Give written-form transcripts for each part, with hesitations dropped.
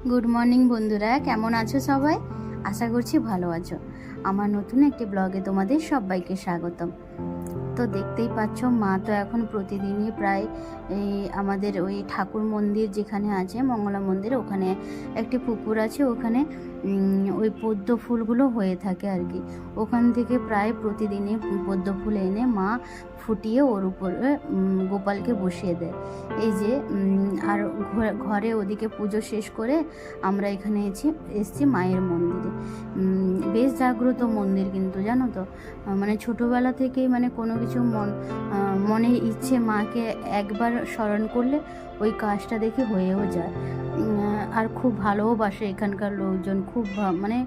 Good morning বন্ধুরা, কেমন আছো সবাই? আশা করছি ভালো আছো। আমার নতুন একটি ব্লগে তোমাদের সবাইকে স্বাগতম। তো দেখতেই পাচ্ছ, মা তো এখন প্রতিদিনই প্রায় আমাদের ওই ঠাকুর মন্দির যেখানে আছে, মঙ্গলা মন্দির, ওখানে একটি পুকুর আছে, ওখানে ওই পদ্ম ফুলগুলো হয়ে থাকে আর কি। ওখান থেকে প্রায় প্রতিদিনই পদ্ম ফুল এনে মা ফুটিয়ে ওর উপরে গোপালকে বসিয়ে দেয়। এই যে আর ঘরে ওদিকে পুজো শেষ করে আমরা এখানে এসেছি মায়ের মন্দিরে। বেশ জাগ্রত মন্দির কিন্তু, জানো তো, মানে ছোটোবেলা থেকেই মানে কোনো কিছু মনে ইচ্ছে মাকে একবার স্মরণ করলে ওই কাজটা দেখে হয়েও যায়। আর খুব ভালোবাসে এখানকার লোকজন, মানে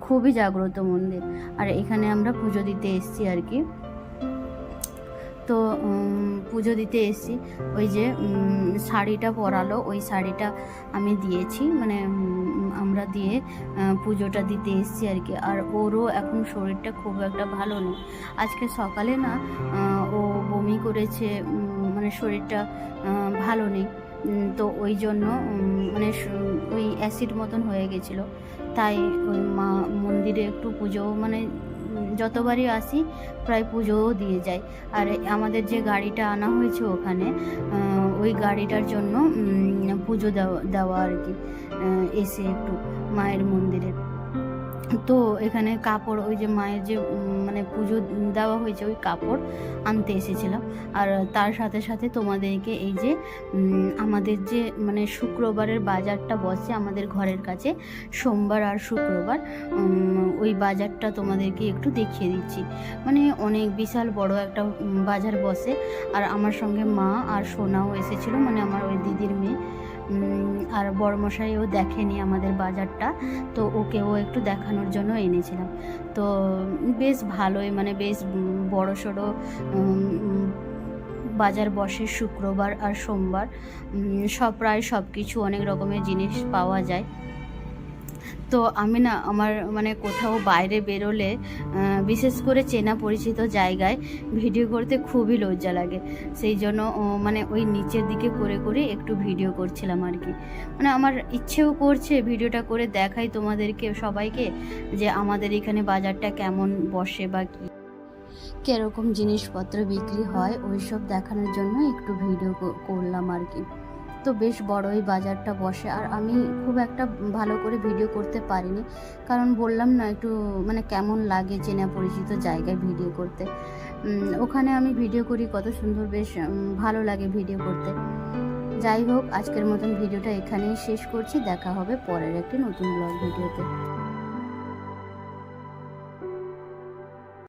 খুবই জাগ্রত মন্দির। আর এখানে আমরা পুজো দিতে এসেছি আর কি। তো পুজো দিতে এসেছি, ওই যে শাড়িটা পরালো, ওই শাড়িটা আমি দিয়েছি, মানে আমরা দিয়ে পুজোটা দিতে এসেছি আর কি। আর ওরও এখন শরীরটা খুব একটা ভালো নেই। আজকে সকালে না ও বমি করেছে, মানে শরীরটা ভালো নেই। তো ওই জন্য মানে ওই অ্যাসিড মতন হয়ে গেছিলো। তাই ওই মা মন্দিরে একটু পুজো, মানে যতবারই আসি প্রায় পুজোও দিয়ে যায়। আর আমাদের যে গাড়িটা আনা হয়েছে ওখানে, ওই গাড়িটার জন্য পুজো দেওয়া আর কি, এসে একটু মায়ের মন্দিরে। তো এখানে কাপড়, ওই যে মায়ের যে মানে পুজো দেওয়া হয়েছে ওই কাপড় আনতে এসেছিলাম। আর তার সাথে সাথে তোমাদেরকে এই যে আমাদের যে মানে শুক্রবারের বাজারটা বসে আমাদের ঘরের কাছে, সোমবার আর শুক্রবার, ওই বাজারটা তোমাদেরকে একটু দেখিয়ে দিচ্ছি। মানে অনেক বিশাল বড় একটা বাজার বসে। আর আমার সঙ্গে মা আর সোনাও এসেছিলো, মানে আমার ওই দিদির মেয়ে। আর বড়মশাইও দেখেনি আমাদের বাজারটা, তো ওকেও একটু দেখানোর জন্য এনেছিলাম। তো বেশ ভালোই, মানে বেশ বড় সড়ো বাজার বসে শুক্রবার আর সোমবার। প্রায় সব কিছু, অনেক রকমের জিনিস পাওয়া যায়। তো আমি না আমার মানে কোথাও বাইরে বেরোলে, বিশেষ করে চেনা পরিচিত জায়গায় ভিডিও করতে খুবই লজ্জা লাগে। সেই জন্য মানে ওই নিচের দিকে করে করে একটু ভিডিও করছিলাম আর কি। মানে আমার ইচ্ছেও করছে ভিডিওটা করে দেখাই তোমাদেরকে সবাইকে, যে আমাদের এখানে বাজারটা কেমন বসে বা কীরকম জিনিসপত্র বিক্রি হয়, ওই সব দেখানোর জন্য একটু ভিডিও করলাম আর কি। তো বেশ বড়ই বাজারটা বসে। আর আমি খুব একটা ভালো করে ভিডিও করতে পারিনি, কারণ বললাম না একটু মানে কেমন লাগে চেনা পরিচিত জায়গায় ভিডিও করতে। ওখানে আমি ভিডিও করি কত সুন্দর, বেশ ভালো লাগে ভিডিও করতে। যাই হোক, আজকের মতন ভিডিওটা এখানেই শেষ করছি। দেখা হবে পরের একটি নতুন ব্লগ ভিডিওতে।